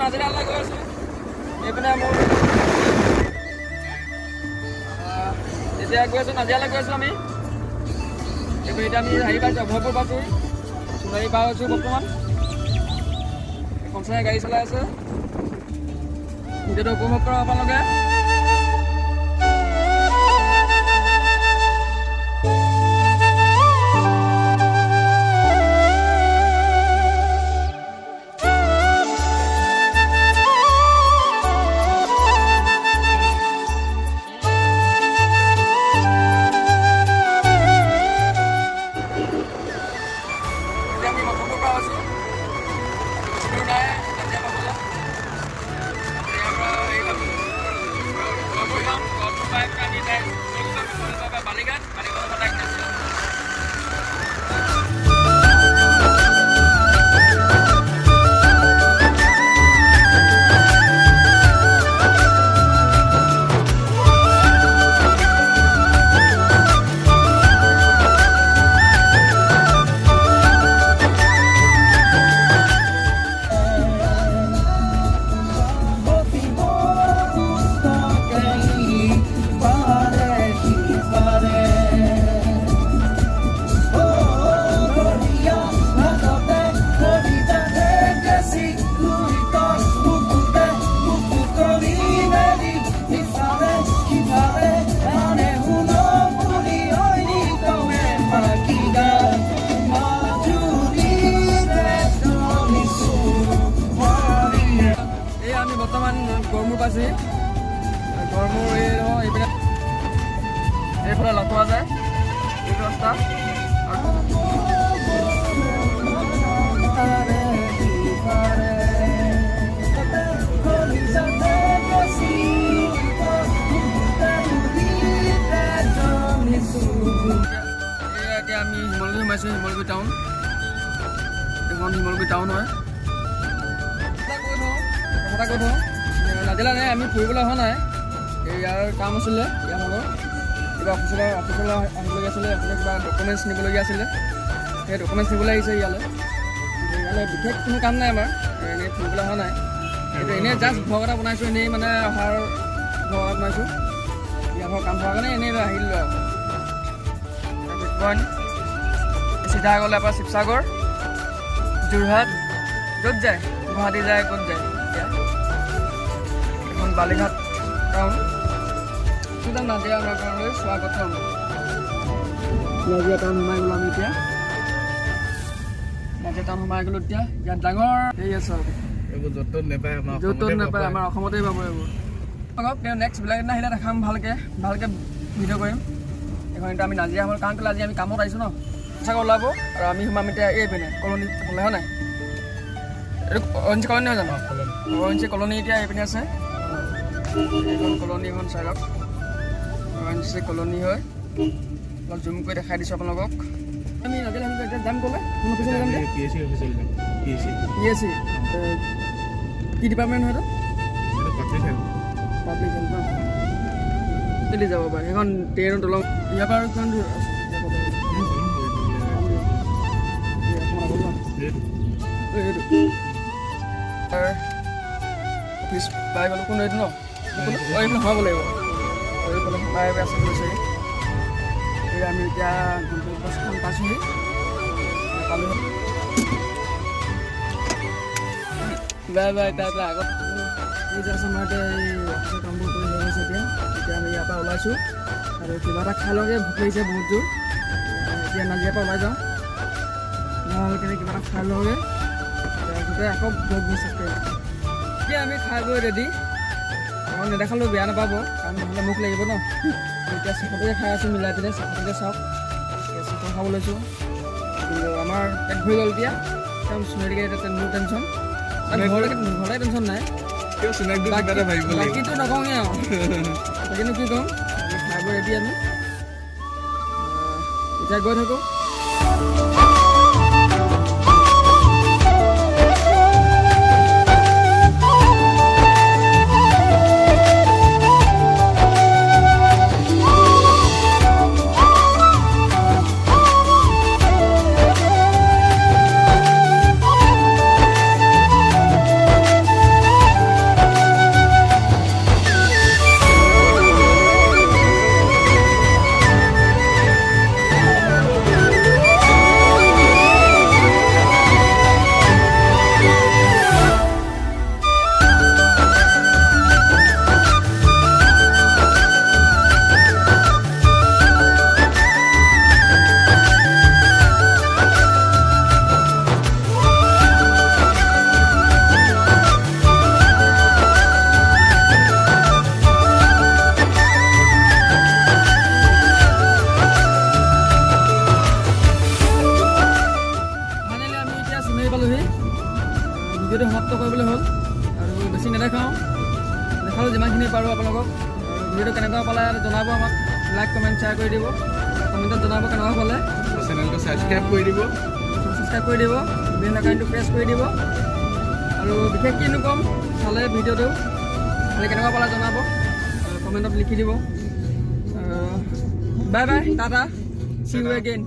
নাজিৰালৈ গৈ আছোঁ। এইপিনে মোৰ এতিয়া গৈ আছোঁ, নাজিৰালৈ গৈ আছোঁ আমি। এইপিনে এতিয়া আমি হেৰি পাইছোঁ, অভয়পুৰ পাইছোঁ, সোণাৰী পাৰ হৈছোঁ বৰ্তমান। এখন চাই গাড়ী চলাই আছে, ভিডিঅ'টো উপভোগ কৰক আপোনালোকে। বৰ্তমান গড়মূৰ পাইছোঁ। গড়মূৰ এইপিনে এইফালে লগ পোৱা যায় এইটো ৰাস্তা। এতিয়া আমি শিমলুগুৰি সোমাইছোঁ, শিমলুগুৰি টাউন। এখন শিমলুগুৰি টাউন হয়। কথা কৈ থওঁ, নাজিলা নাই, আমি ফুৰিবলৈ অহা নাই। ইয়াৰ কাম আছিলে, ইয়াৰ ভাগৰ কিবা অফিচলৈ আহিবলগীয়া আছিলে, আপোনাৰ কিবা ডকুমেণ্টছ নিবলগীয়া আছিলে। সেই ডকুমেণ্টছ নিবলৈ আহিছে ইয়ালৈ। বিশেষ কোনো কাম নাই আমাৰ, এনেই ফুৰিবলৈ অহা নাই। এইটো এনেই জাষ্ট ভ্লগ এটা বনাইছোঁ, এনেই মানে অহাৰ ভ্লগ এটা বনাইছোঁ। ইয়াৰ ভাগৰ কাম হোৱাৰ কাৰণে এনেই আহি দিলোঁ আৰু। চিধা গ'লে পৰা শিৱসাগৰ, যোৰহাট, য'ত যায়, গুৱাহাটী যায়, ক'ত যায়। এখন বালিঘাট টাউন, নাজিৰা নগৰলৈ স্বাগতম। নাজিৰা টাউন সোমাই গ'লোঁ আমি এতিয়া। নাজিৰা টাউন সোমাই গ'লোঁ এতিয়া। ইয়াত ডাঙৰ হেৰি আছে, এইবোৰ য'ত ত'ত নাপায়, আমাৰ অসমতেই পাব এইবোৰ। নেক্সট বেলেগ এদিন আহিলে দেখাম, ভালকৈ ভিডিঅ' কৰিম। এখন এতিয়া আমি নাজিৰা হ'ল, কাৰণ কেলৈ আজি আমি কামত আহিছোঁ ন। চাগৈ ওলাব আৰু আমি সোমাম এতিয়া এইপিনে কলনী ফালে, হয় নাই? এইটো অৰেঞ্জ কলনী নহয় জানো? অৰেঞ্জ কলনী এতিয়া এইপিনে আছে। এইখন কলনী, এখন চাইডত অৰেঞ্জ কলনী হয়। অলপ জুম কৰি দেখাই দিছোঁ আপোনালোকক। আমি নাজিৰা এতিয়া যাম ক'লে কোন অফিচলৈ যাম? PSC কি ডিপাৰ্টমেণ্ট হয় এইটো? পাব্লিক হেল্থ ন? দিল্লী যাব পাৰে। সেইখন ট্ৰেইনত দলং ইয়াৰ পৰা আৰু কিমান দূৰ আছে? অফিচ পাই গ'লোঁ। কোন এইটো ন? এইটো সোমাব লাগিব। এইফালে সোমাই আছে গৈছে। আমি এতিয়া গণতন্ত্ৰ বাছখন পাইছোঁহি। Bye bye. তাৰপৰা আগত আছে আমাৰ এতিয়া এই অফিচৰ কামবোৰ কৰি হৈ আছে। এতিয়া আমি ইয়াৰ পৰা ওলাইছোঁ আৰু কিবা এটা খাই লওঁগৈ, ভোক লাগিছে বহুত জোৰ। এতিয়া নাজিৰাৰ পৰা ওলাই যাওঁ, ভালকৈ কিবা এটা খাই লওঁগৈ, তাৰপিছতে আকৌ এতিয়া আমি খাই বৈ ৰেডি। এখন নেদেখালেও বেয়া নাপাব, কাৰণ নহ'লে মুখ লাগিব ন। এতিয়া চিকনতে খাই আছোঁ মিলাই পিনে, চিকনতে চাওক। চিকন খাব লৈছোঁ, কিন্তু আমাৰ পেট ভৰি গ'ল এতিয়া। একদম সোণাৰীকৈ এতিয়া মোৰ টেনশ্যন, ঘৰলৈ টেনশ্যন নাই। বাকীটো নকওঁগৈ আৰু, বাকীনো কি ক'ম। খাই বৈ ৰেডি আমি এতিয়া গৈ থাকোঁ। ভিডিঅ'টো সমাপ্ত কৰিবলৈ হ'ল আৰু বেছি নেদেখাওঁ দেখালোঁ যিমানখিনি পাৰোঁ আপোনালোকক আৰু ভিডিঅ'টো কেনেকুৱা পালে জনাব আমাক লাইক কমেণ্ট শ্বেয়াৰ কৰি দিব কমেণ্টত জনাব কেনেকুৱা পালে চেনেলটো ছাবস্ক্ৰাইব কৰি দিব বেল আইকনটো প্ৰেছ কৰি দিব আৰু বিশেষ কিনো ক'ম চালে ভিডিঅ'টো খালি কেনেকুৱা পালে জনাব কমেণ্টত লিখি দিব bye bye tata see you again